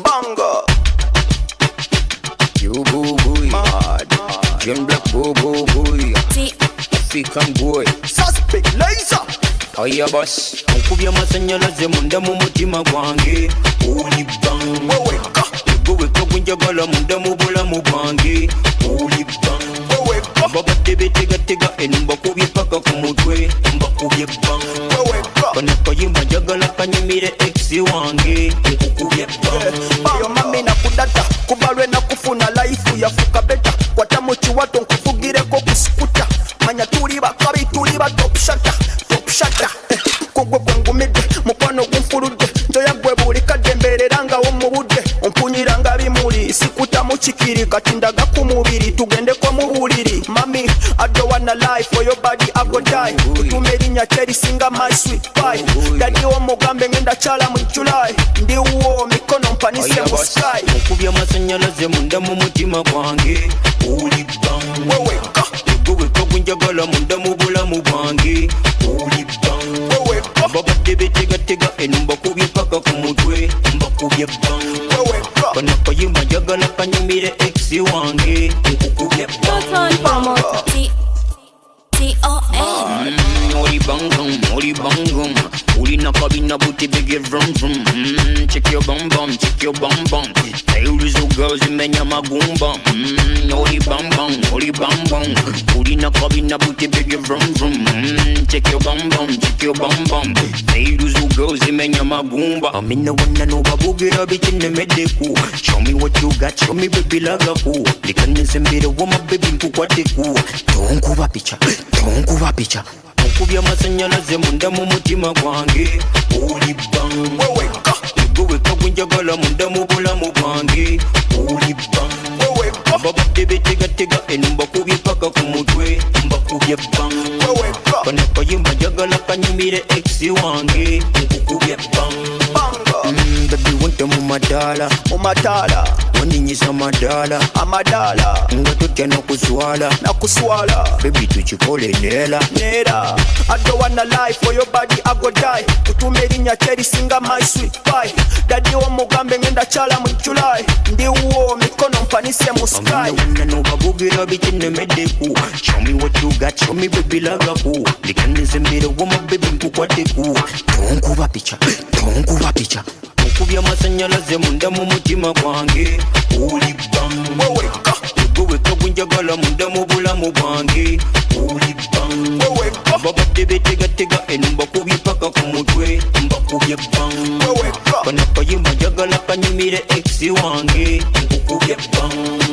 Bongo. You boo boy, Jim Black boo boo boy, African boy, Suspect laser. Oya boss, mukubya amasanyalaze munda mu mutima gwange. Oli bang, Weweka, weweka kunjagala munda mu bulamu bwange. Oli bang, weweka, babadde betegatega enumba kubye paka ku mutwe. Mbakubye bang, weweka. kano kayimba njagala kanyumire ex wange. Nkukubye bang, Yo mami nakudata kubalwe nakufuna life yafuka beta kwata mu kiwato nkuvugireko kusikuta manya tuli bakabi tuli ba top shata kugwe kwangumidde mukwano gumfuludde njoya gwe buli kadde mbeereranga wo mu budde ompunyiranga bimuli sikuta mu kikiri kati ndaga ku mubiri tugendeko mu buliri mami I don't wanna lie for your body I go die tutume erinnya terisinga my sweet pie dadi omugambe ngenda kyala mu July ndiwo mikono mpanise mu sky mukubya amasanyalaze munda mu mutima gwange. Oli bang, weweka weweka kunjagala munda mu bulamu bwange. Oli bang, weweka babadde betegatega enumba kubye paka ku mutwe. Mbakubye bang, weweka kano kayimba njagala kanyumire ex wange. Nkukubye bang, T-O-N. oli bangum, oli bangum. Ulina kabina buti biggie vrum vrum. Check your bum bum, check your bum bum. Hey, little girls imenya magumba. Oli bang bang, oli bang bang. Ulina kabina buti biggie vrum vrum. Check your bum bum, check your bum bum. Hey, little girls imenya magumba. I'm in the one that know babugira bitch in the medical. Show me what you got, show me baby lagaku. Likanise mbere wama baby nkukwatiku. Tonkuba picha, tonkuba picha. Mukubya amasanyalaze munda mu mutima gwange. Oli bang, weweka weweka kunjagala munda mu bulamu bwange. Oli bang, weweka babadde betegatega enumba kubye paka ku mutwe. Mbakubye bang, weweka kano kayimba njagala kanyumire ex wange. Nkukubye bang, Bongo baby wente mu madala, Umatala waninyisa madala. Amadala Nga totya n'okuswala, nakuswala baby tukikole neera. Nera I don't wanna lie for your body I go die tutume erinnya terisinga my sweet pie dadi omugambe ngenda kyala mu July ndiwo mikono mpanise mu sky Amina no babugira bikinemedeku. Show me what you got, show me baby lagaku. Likanise mbere wama baby nkukwatiku. Tonkuba picha, tonkuba picha. Mukubya amasanyalaze munda mu mutima gwange. Oli bang, weweka weweka kunjagala munda mu bulamu bwange. Oli bang, weweka babadde betegatega enumba kubye paka ku mutwe. Mbakubye bang, weweka kano kayimba njagala kanyumire ex wange. Nkukubye bang,